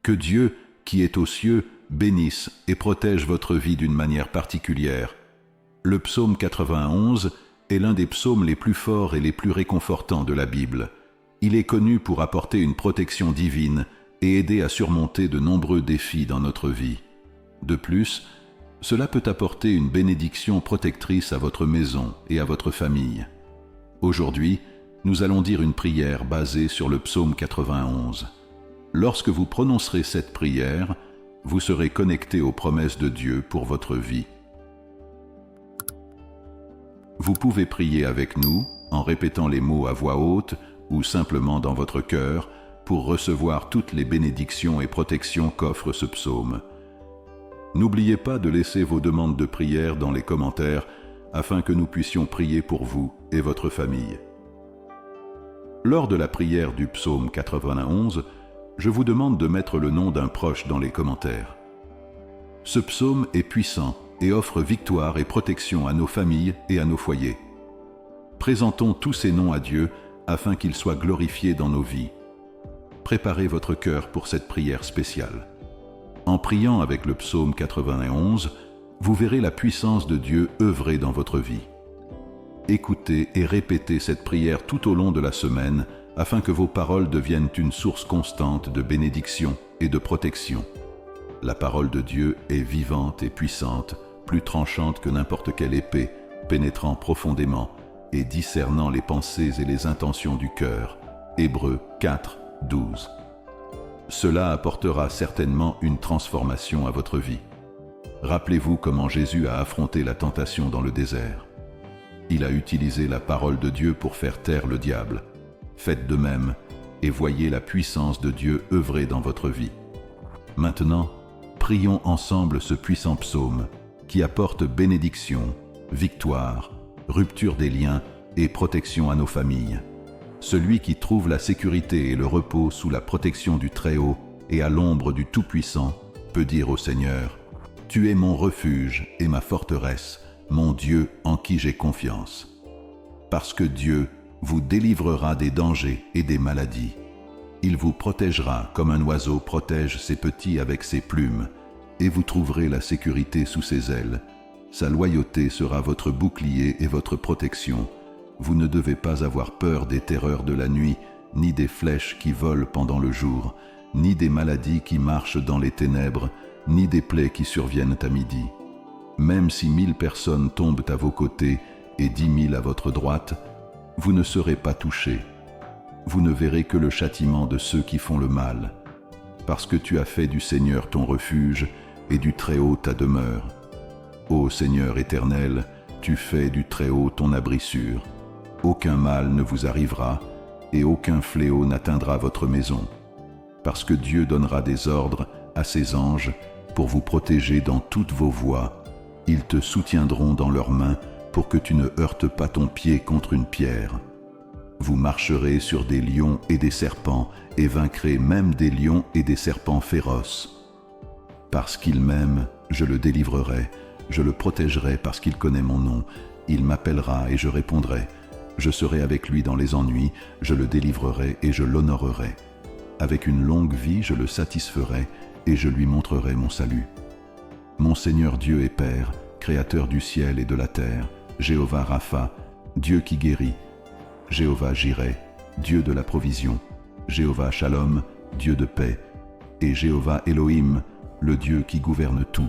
Que Dieu, qui est aux cieux, bénisse et protège votre vie d'une manière particulière. Le psaume 91 est l'un des psaumes les plus forts et les plus réconfortants de la Bible. Il est connu pour apporter une protection divine et aider à surmonter de nombreux défis dans notre vie. De plus, cela peut apporter une bénédiction protectrice à votre maison et à votre famille. Aujourd'hui, nous allons dire une prière basée sur le psaume 91. Lorsque vous prononcerez cette prière, vous serez connecté aux promesses de Dieu pour votre vie. Vous pouvez prier avec nous en répétant les mots à voix haute ou simplement dans votre cœur pour recevoir toutes les bénédictions et protections qu'offre ce psaume. N'oubliez pas de laisser vos demandes de prière dans les commentaires afin que nous puissions prier pour vous et votre famille. Lors de la prière du psaume 91, je vous demande de mettre le nom d'un proche dans les commentaires. Ce psaume est puissant et offre victoire et protection à nos familles et à nos foyers. Présentons tous ces noms à Dieu afin qu'il soit glorifié dans nos vies. Préparez votre cœur pour cette prière spéciale. En priant avec le psaume 91, vous verrez la puissance de Dieu œuvrer dans votre vie. Écoutez et répétez cette prière tout au long de la semaine afin que vos paroles deviennent une source constante de bénédiction et de protection. La parole de Dieu est vivante et puissante, plus tranchante que n'importe quelle épée, pénétrant profondément et discernant les pensées et les intentions du cœur. Hébreux 4, 12. Cela apportera certainement une transformation à votre vie. Rappelez-vous comment Jésus a affronté la tentation dans le désert. Il a utilisé la parole de Dieu pour faire taire le diable. Faites de même et voyez la puissance de Dieu œuvrer dans votre vie. Maintenant, prions ensemble ce puissant psaume qui apporte bénédiction, victoire, rupture des liens et protection à nos familles. Celui qui trouve la sécurité et le repos sous la protection du Très-Haut et à l'ombre du Tout-Puissant peut dire au Seigneur : « Tu es mon refuge et ma forteresse, mon Dieu en qui j'ai confiance. » Parce que Dieu vous délivrera des dangers et des maladies. Il vous protégera comme un oiseau protège ses petits avec ses plumes, et vous trouverez la sécurité sous ses ailes. Sa loyauté sera votre bouclier et votre protection. Vous ne devez pas avoir peur des terreurs de la nuit, ni des flèches qui volent pendant le jour, ni des maladies qui marchent dans les ténèbres, ni des plaies qui surviennent à midi. Même si 1000 personnes tombent à vos côtés et 10 000 à votre droite, vous ne serez pas touchés. Vous ne verrez que le châtiment de ceux qui font le mal, parce que tu as fait du Seigneur ton refuge et du Très-Haut ta demeure. Ô Seigneur éternel, tu fais du Très-Haut ton abri sûr. Aucun mal ne vous arrivera et aucun fléau n'atteindra votre maison, parce que Dieu donnera des ordres à ses anges pour vous protéger dans toutes vos voies. Ils te soutiendront dans leurs mains pour que tu ne heurtes pas ton pied contre une pierre. Vous marcherez sur des lions et des serpents et vaincrez même des lions et des serpents féroces. Parce qu'il m'aime, je le délivrerai, je le protégerai parce qu'il connaît mon nom. Il m'appellera et je répondrai. Je serai avec lui dans les ennuis, je le délivrerai et je l'honorerai. Avec une longue vie, je le satisferai et je lui montrerai mon salut. Mon Seigneur Dieu et Père, Créateur du ciel et de la terre, Jéhovah Rapha, Dieu qui guérit, Jéhovah Jireh, Dieu de la provision, Jéhovah Shalom, Dieu de paix, et Jéhovah Elohim, le Dieu qui gouverne tout.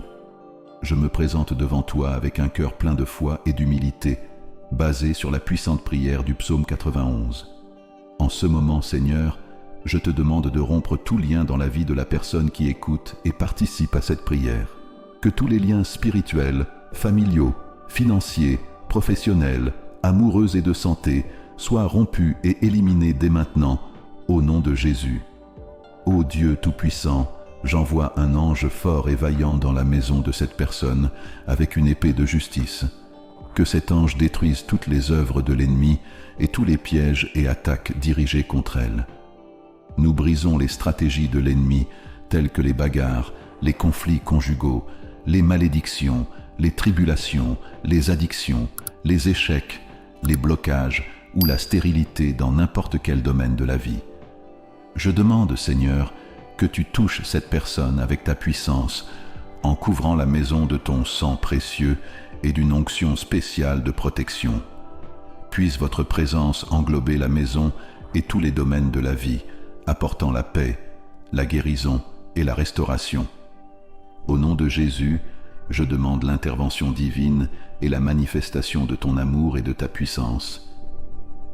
Je me présente devant toi avec un cœur plein de foi et d'humilité, basé sur la puissante prière du psaume 91. En ce moment, Seigneur, je te demande de rompre tout lien dans la vie de la personne qui écoute et participe à cette prière. Que tous les liens spirituels, familiaux, financiers, professionnels, amoureux et de santé soient rompus et éliminés dès maintenant, au nom de Jésus. Ô Dieu Tout-Puissant, j'envoie un ange fort et vaillant dans la maison de cette personne avec une épée de justice. Que cet ange détruise toutes les œuvres de l'ennemi et tous les pièges et attaques dirigés contre elle. Nous brisons les stratégies de l'ennemi telles que les bagarres, les conflits conjugaux, les malédictions, les tribulations, les addictions, les échecs, les blocages ou la stérilité dans n'importe quel domaine de la vie. Je demande, Seigneur, que tu touches cette personne avec ta puissance, en couvrant la maison de ton sang précieux et d'une onction spéciale de protection. Puisse votre présence englober la maison et tous les domaines de la vie, apportant la paix, la guérison et la restauration. Au nom de Jésus, je demande l'intervention divine et la manifestation de ton amour et de ta puissance.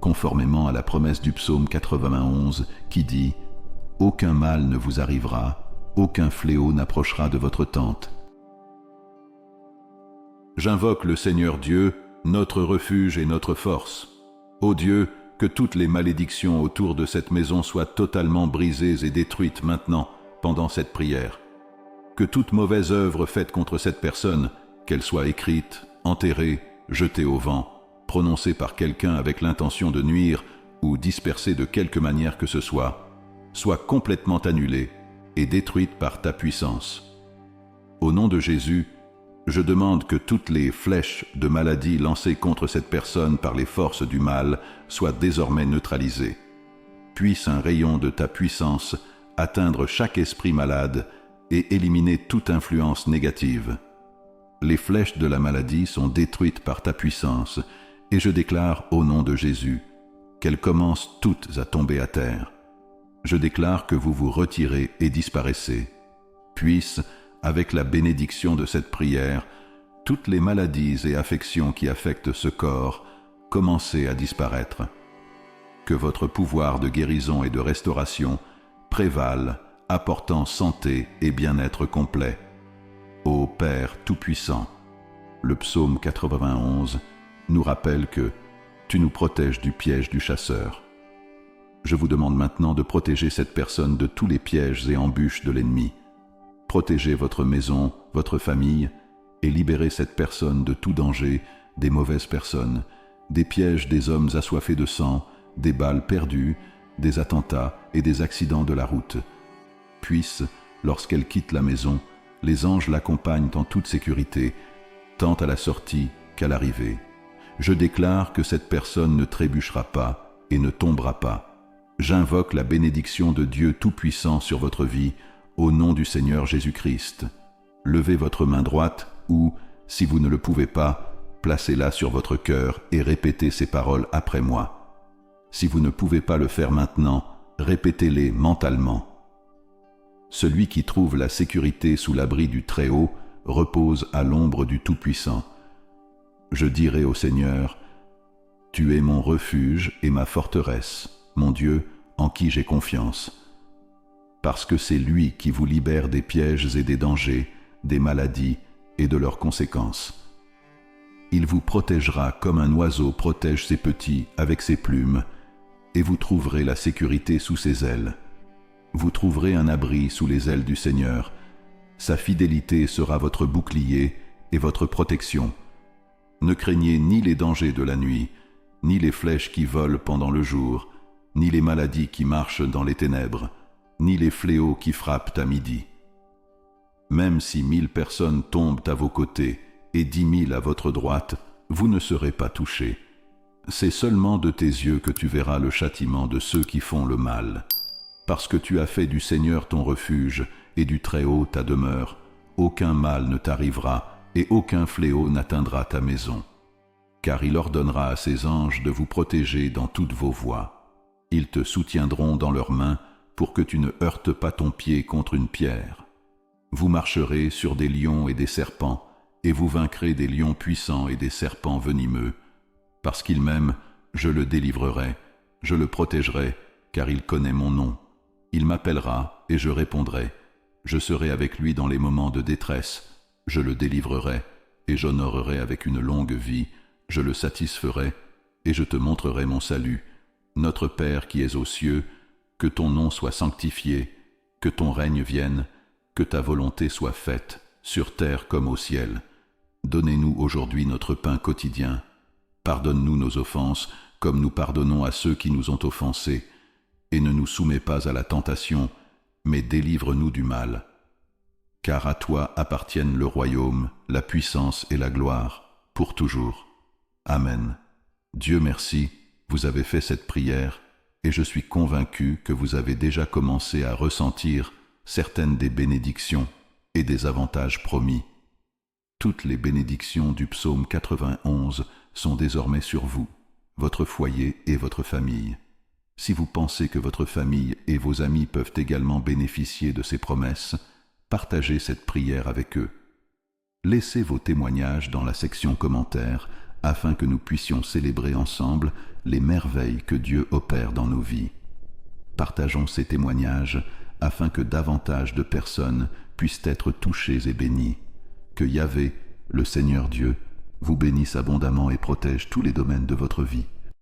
Conformément à la promesse du psaume 91 qui dit « Aucun mal ne vous arrivera, aucun fléau n'approchera de votre tente. » J'invoque le Seigneur Dieu, notre refuge et notre force. Ô Dieu, que toutes les malédictions autour de cette maison soient totalement brisées et détruites maintenant, pendant cette prière. Que toute mauvaise œuvre faite contre cette personne, qu'elle soit écrite, enterrée, jetée au vent, prononcée par quelqu'un avec l'intention de nuire ou dispersée de quelque manière que ce soit complètement annulée et détruite par ta puissance. Au nom de Jésus, je demande que toutes les flèches de maladie lancées contre cette personne par les forces du mal soient désormais neutralisées. Puisse un rayon de ta puissance atteindre chaque esprit malade et éliminer toute influence négative. Les flèches de la maladie sont détruites par ta puissance, et je déclare au nom de Jésus qu'elles commencent toutes à tomber à terre. Je déclare que vous vous retirez et disparaissez. Puisse, avec la bénédiction de cette prière, toutes les maladies et affections qui affectent ce corps commencer à disparaître. Que votre pouvoir de guérison et de restauration prévale, apportant santé et bien-être complet. Ô Père Tout-Puissant, le psaume 91 nous rappelle que tu nous protèges du piège du chasseur. Je vous demande maintenant de protéger cette personne de tous les pièges et embûches de l'ennemi. Protégez votre maison, votre famille, et libérez cette personne de tout danger, des mauvaises personnes, des pièges des hommes assoiffés de sang, des balles perdues, des attentats et des accidents de la route. Puisse, lorsqu'elle quitte la maison, les anges l'accompagnent en toute sécurité, tant à la sortie qu'à l'arrivée. Je déclare que cette personne ne trébuchera pas et ne tombera pas. J'invoque la bénédiction de Dieu Tout-Puissant sur votre vie, au nom du Seigneur Jésus-Christ. Levez votre main droite ou, si vous ne le pouvez pas, placez-la sur votre cœur et répétez ces paroles après moi. Si vous ne pouvez pas le faire maintenant, répétez-les mentalement. Celui qui trouve la sécurité sous l'abri du Très-Haut repose à l'ombre du Tout-Puissant. Je dirai au Seigneur, « Tu es mon refuge et ma forteresse, mon Dieu, en qui j'ai confiance. » Parce que c'est lui qui vous libère des pièges et des dangers, des maladies et de leurs conséquences. Il vous protégera comme un oiseau protège ses petits avec ses plumes, et vous trouverez la sécurité sous ses ailes. Vous trouverez un abri sous les ailes du Seigneur. Sa fidélité sera votre bouclier et votre protection. Ne craignez ni les dangers de la nuit, ni les flèches qui volent pendant le jour, ni les maladies qui marchent dans les ténèbres, ni les fléaux qui frappent à midi. Même si 1000 personnes tombent à vos côtés et 10 000 à votre droite, vous ne serez pas touchés. C'est seulement de tes yeux que tu verras le châtiment de ceux qui font le mal. Parce que tu as fait du Seigneur ton refuge et du Très-Haut ta demeure, aucun mal ne t'arrivera et aucun fléau n'atteindra ta maison. Car il ordonnera à ses anges de vous protéger dans toutes vos voies. Ils te soutiendront dans leurs mains pour que tu ne heurtes pas ton pied contre une pierre. Vous marcherez sur des lions et des serpents, et vous vaincrez des lions puissants et des serpents venimeux. Parce qu'il m'aime, je le délivrerai, je le protégerai, car il connaît mon nom. Il m'appellera, et je répondrai. Je serai avec lui dans les moments de détresse. Je le délivrerai, et j'honorerai avec une longue vie. Je le satisferai, et je te montrerai mon salut. Notre Père qui es aux cieux, que ton nom soit sanctifié, que ton règne vienne, que ta volonté soit faite, sur terre comme au ciel. Donnez-nous aujourd'hui notre pain quotidien. Pardonne-nous nos offenses, comme nous pardonnons à ceux qui nous ont offensés. Et ne nous soumets pas à la tentation, mais délivre-nous du mal. Car à toi appartiennent le royaume, la puissance et la gloire, pour toujours. Amen. Dieu merci, vous avez fait cette prière, et je suis convaincu que vous avez déjà commencé à ressentir certaines des bénédictions et des avantages promis. Toutes les bénédictions du psaume 91 sont désormais sur vous, votre foyer et votre famille. Si vous pensez que votre famille et vos amis peuvent également bénéficier de ces promesses, partagez cette prière avec eux. Laissez vos témoignages dans la section commentaires afin que nous puissions célébrer ensemble les merveilles que Dieu opère dans nos vies. Partageons ces témoignages afin que davantage de personnes puissent être touchées et bénies. Que Yahvé, le Seigneur Dieu, vous bénisse abondamment et protège tous les domaines de votre vie.